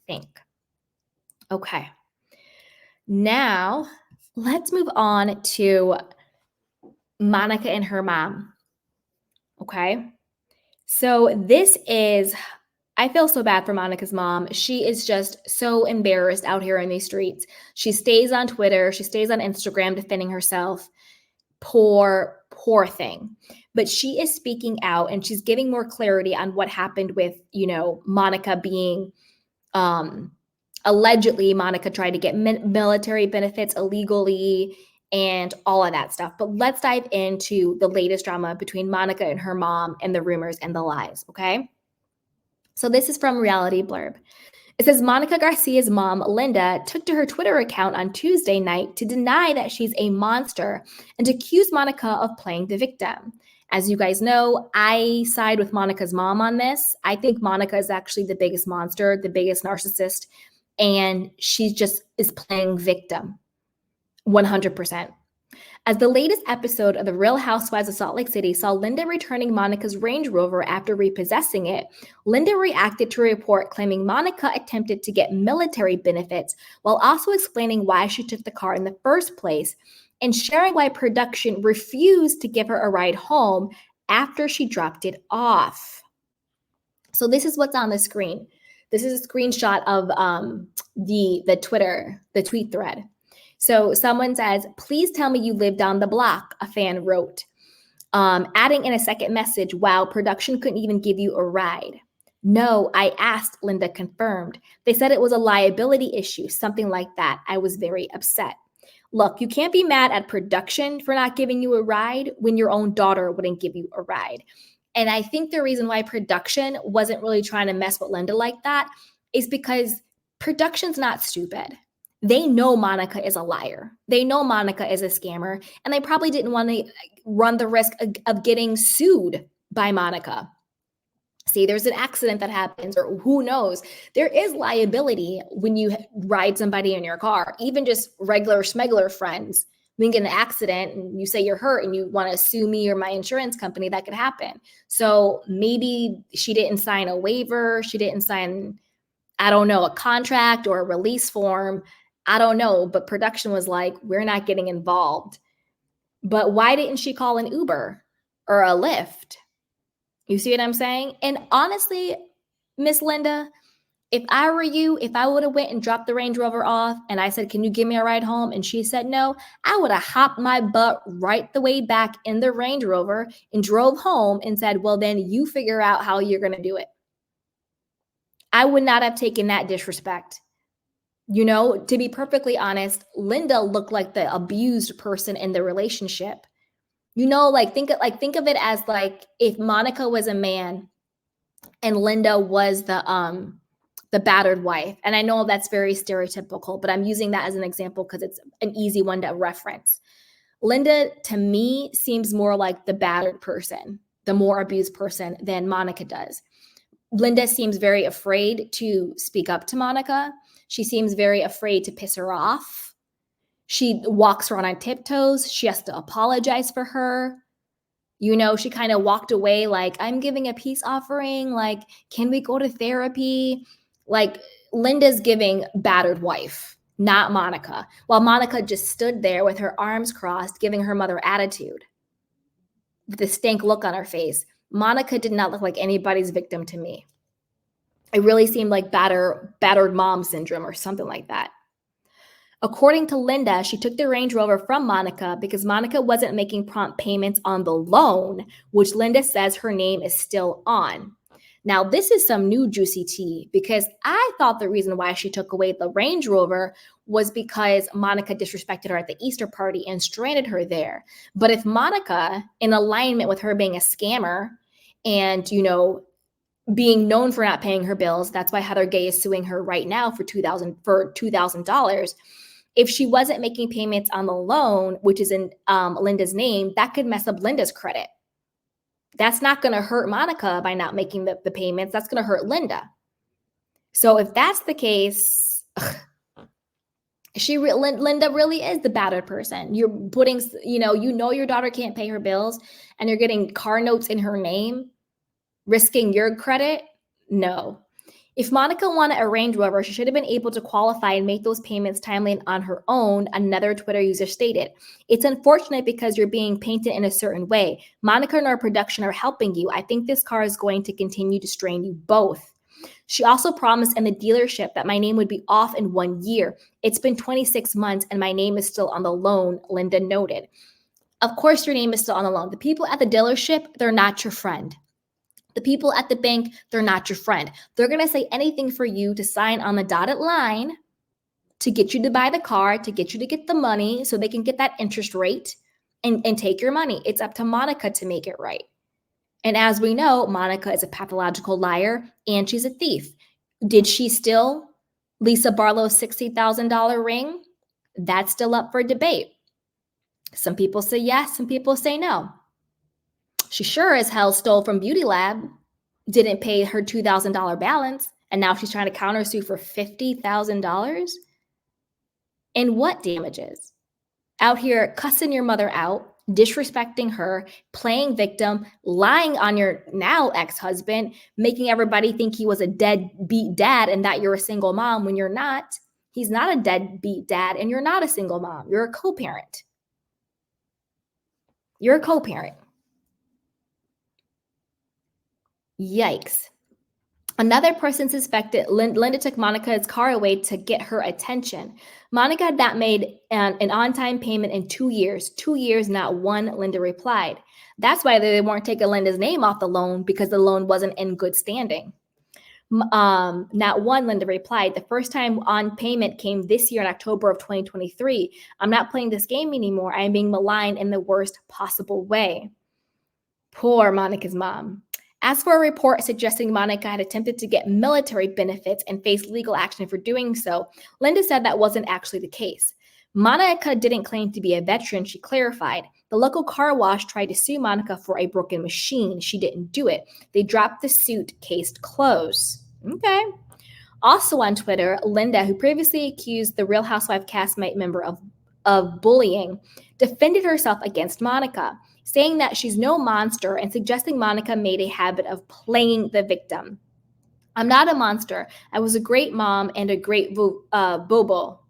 think. Okay. Now, let's move on to Monica and her mom. Okay. So I feel so bad for Monica's mom. She is just so embarrassed out here in these streets. She stays on Twitter, she stays on Instagram defending herself. Poor thing. But she is speaking out and she's giving more clarity on what happened with, Monica being allegedly Monica tried to get military benefits illegally and all of that stuff. But let's dive into the latest drama between Monica and her mom and the rumors and the lies, okay? So this is from Reality Blurb. It says Monica Garcia's mom, Linda, took to her Twitter account on Tuesday night to deny that she's a monster and accuse Monica of playing the victim. As you guys know, I side with Monica's mom on this. I think Monica is actually the biggest monster, the biggest narcissist, and she just is playing victim 100%. As the latest episode of The Real Housewives of Salt Lake City saw Linda returning Monica's Range Rover after repossessing it, Linda reacted to a report claiming Monica attempted to get military benefits while also explaining why she took the car in the first place and sharing why production refused to give her a ride home after she dropped it off. So this is what's on the screen. This is a screenshot of the tweet thread. So someone says, please tell me you live down the block, a fan wrote. Adding in a second message, wow, production couldn't even give you a ride. No, I asked, Linda confirmed. They said it was a liability issue, something like that. I was very upset. Look, you can't be mad at production for not giving you a ride when your own daughter wouldn't give you a ride. And I think the reason why production wasn't really trying to mess with Linda like that is because production's not stupid. They know Monica is a liar. They know Monica is a scammer, and they probably didn't want to run the risk of getting sued by Monica. See, there's an accident that happens, or who knows, there is liability when you ride somebody in your car, even just regular schmegler friends. When you get in an accident and you say you're hurt and you want to sue me or my insurance company, that could happen. So maybe she didn't sign a waiver. She didn't sign, I don't know, a contract or a release form. I don't know, but production was like, we're not getting involved. But why didn't she call an Uber or a Lyft? You see what I'm saying? And honestly, Miss Linda, if I were you, if I would have went and dropped the Range Rover off and I said, can you give me a ride home? And she said no, I would have hopped my butt right the way back in the Range Rover and drove home and said, well, then you figure out how you're going to do it. I would not have taken that disrespect. To be perfectly honest, Linda looked like the abused person in the relationship. Think of it as like if Monica was a man and Linda was the battered wife. And I know that's very stereotypical, but I'm using that as an example because it's an easy one to reference. Linda, to me, seems more like the battered person, the more abused person than Monica does. Linda seems very afraid to speak up to Monica. She seems very afraid to piss her off. She walks around on tiptoes. She has to apologize for her. She kind of walked away like, I'm giving a peace offering. Like, can we go to therapy? Like, Linda's giving battered wife, not Monica. While Monica just stood there with her arms crossed, giving her mother attitude. With a stank look on her face. Monica did not look like anybody's victim to me. It really seemed like battered mom syndrome or something like that. According to Linda, she took the Range Rover from Monica because Monica wasn't making prompt payments on the loan, which Linda says her name is still on. Now, this is some new juicy tea because I thought the reason why she took away the Range Rover was because Monica disrespected her at the Easter party and stranded her there. But if Monica, in alignment with her being a scammer and, being known for not paying her bills, that's why Heather Gay is suing her right now for $2,000. If she wasn't making payments on the loan, which is in Linda's name, that could mess up Linda's credit. That's not going to hurt Monica by not making the payments. That's going to hurt Linda. So if that's the case, Linda really is the battered person. You're putting, your daughter can't pay her bills and you're getting car notes in her name, risking your credit. No. If Monica wanted a Range Rover, she should have been able to qualify and make those payments timely and on her own, another Twitter user stated. It's unfortunate because you're being painted in a certain way. Monica and our production are helping you. I think this car is going to continue to strain you both. She also promised in the dealership that my name would be off in 1 year. It's been 26 months and my name is still on the loan, Linda noted. Of course, your name is still on the loan. The people at the dealership, they're not your friend. The people at the bank, they're not your friend. They're going to say anything for you to sign on the dotted line to get you to buy the car, to get you to get the money so they can get that interest rate and take your money. It's up to Monica to make it right. And as we know, Monica is a pathological liar and she's a thief. Did she steal Lisa Barlow's $60,000 ring? That's still up for debate. Some people say yes, some people say no. She sure as hell stole from Beauty Lab, didn't pay her $2,000 balance, and now she's trying to countersue for $50,000? And what damages? Out here cussing your mother out, disrespecting her, playing victim, lying on your now ex-husband, making everybody think he was a deadbeat dad and that you're a single mom when you're not. He's not a deadbeat dad and you're not a single mom. You're a co-parent. You're a co-parent. Yikes. Another person suspected Linda took Monica's car away to get her attention. Monica had not made an on-time payment in 2 years. 2 years, not one, Linda replied. That's why they weren't taking Linda's name off the loan, because the loan wasn't in good standing. Not one, Linda replied. The first time on payment came this year in October of 2023. I'm not playing this game anymore. I am being maligned in the worst possible way. Poor Monica's mom. As for a report suggesting Monica had attempted to get military benefits and faced legal action for doing so, Linda said that wasn't actually the case. Monica didn't claim to be a veteran, she clarified. The local car wash tried to sue Monica for a broken machine. She didn't do it. They dropped the suit, case closed. Okay. Also on Twitter, Linda, who previously accused the Real Housewife castmate member of bullying, defended herself against Monica, saying that she's no monster and suggesting Monica made a habit of playing the victim. I'm not a monster. I was a great mom and a great bobo,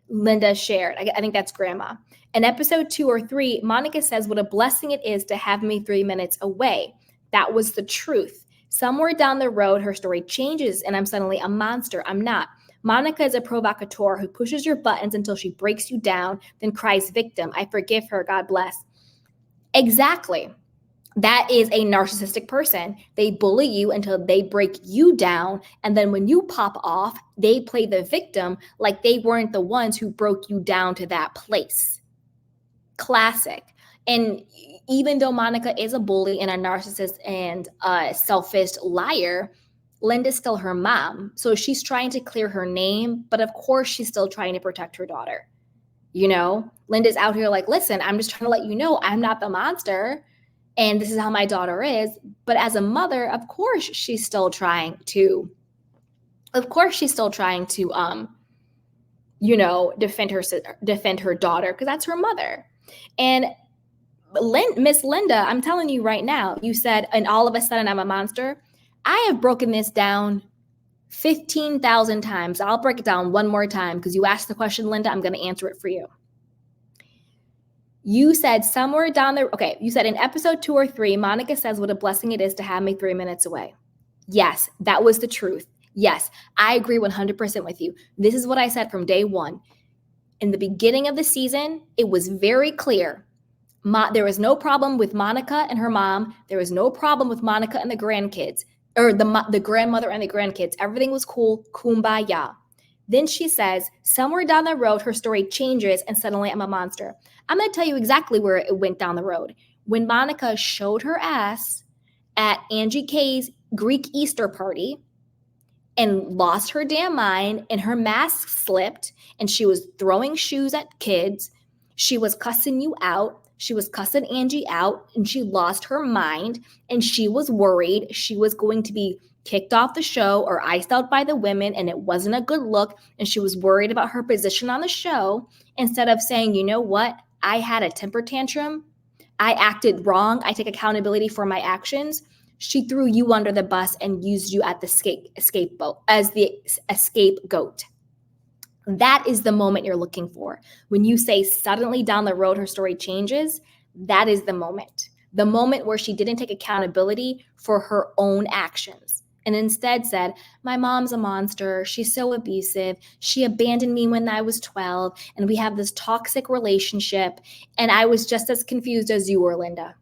Linda shared. I think that's grandma. In episode 2 or 3, Monica says what a blessing it is to have me 3 minutes away. That was the truth. Somewhere down the road, her story changes and I'm suddenly a monster. I'm not. Monica is a provocateur who pushes your buttons until she breaks you down, then cries victim. I forgive her. God bless. Exactly. That is a narcissistic person. They bully you until they break you down. And then when you pop off, they play the victim like they weren't the ones who broke you down to that place. Classic. And even though Monica is a bully and a narcissist and a selfish liar, Linda's still her mom. So she's trying to clear her name, but of course she's still trying to protect her daughter. You know, Linda's out here like, listen, I'm just trying to let you know I'm not the monster and this is how my daughter is. But as a mother, of course, she's still trying to, defend her daughter because that's her mother. And Miss Linda, I'm telling you right now, you said, and all of a sudden I'm a monster. I have broken this down 15,000 times. I'll break it down one more time because you asked the question, Linda. I'm going to answer it for you. You said you said in episode 2 or 3, Monica says what a blessing it is to have me 3 minutes away. Yes, that was the truth. Yes, I agree 100% with you. This is what I said from day one. In the beginning of the season, it was very clear. There was no problem with Monica and her mom. There was no problem with Monica and the grandkids. Or the grandmother and the grandkids. Everything was cool. Kumbaya. Then she says, somewhere down the road, her story changes and suddenly I'm a monster. I'm going to tell you exactly where it went down the road. When Monica showed her ass at Angie K's Greek Easter party and lost her damn mind and her mask slipped and she was throwing shoes at kids, she was cussing you out. She was cussing Angie out and she lost her mind and she was worried she was going to be kicked off the show or iced out by the women and it wasn't a good look and she was worried about her position on the show. Instead of saying, you know what, I had a temper tantrum, I acted wrong, I take accountability for my actions, She threw you under the bus and used you at the scapegoat. That is the moment you're looking for. When you say suddenly down the road her story changes, that is the moment. The moment where she didn't take accountability for her own actions and instead said, my mom's a monster. She's so abusive. She abandoned me when I was 12, and we have this toxic relationship, and I was just as confused as you were, Linda.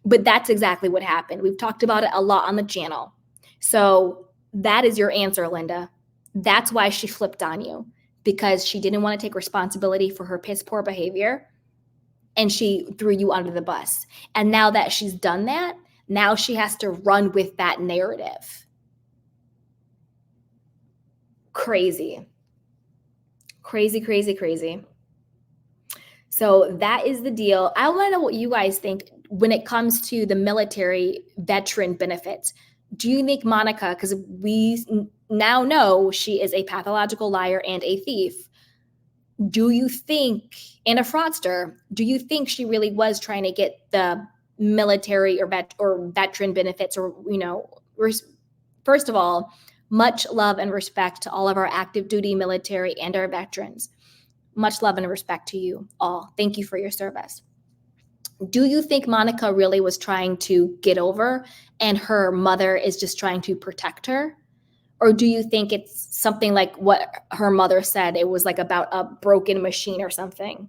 But that's exactly what happened. We've talked about it a lot on the channel. So that is your answer, Linda. That's why she flipped on you, because she didn't want to take responsibility for her piss poor behavior, and she threw you under the bus. And now that she's done that, now she has to run with that narrative. Crazy. Crazy, crazy, crazy. So that is the deal. I want to know what you guys think when it comes to the military veteran benefits. Do you think Monica, because we now know she is a pathological liar and a thief, do you think, and a fraudster, do you think she really was trying to get the military or veteran benefits? Or, first of all, much love and respect to all of our active duty military and our veterans. Much love and respect to you all. Thank you for your service. Do you think Monica really was trying to get over and her mother is just trying to protect her? Or do you think it's something like what her mother said? It was like about a broken machine or something.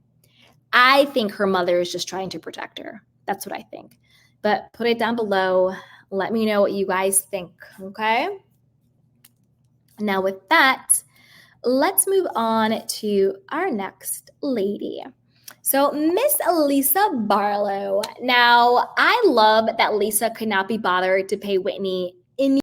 I think her mother is just trying to protect her. That's what I think. But put it down below. Let me know what you guys think, okay? Now with that, let's move on to our next lady. So Miss Lisa Barlow. Now, I love that Lisa could not be bothered to pay Whitney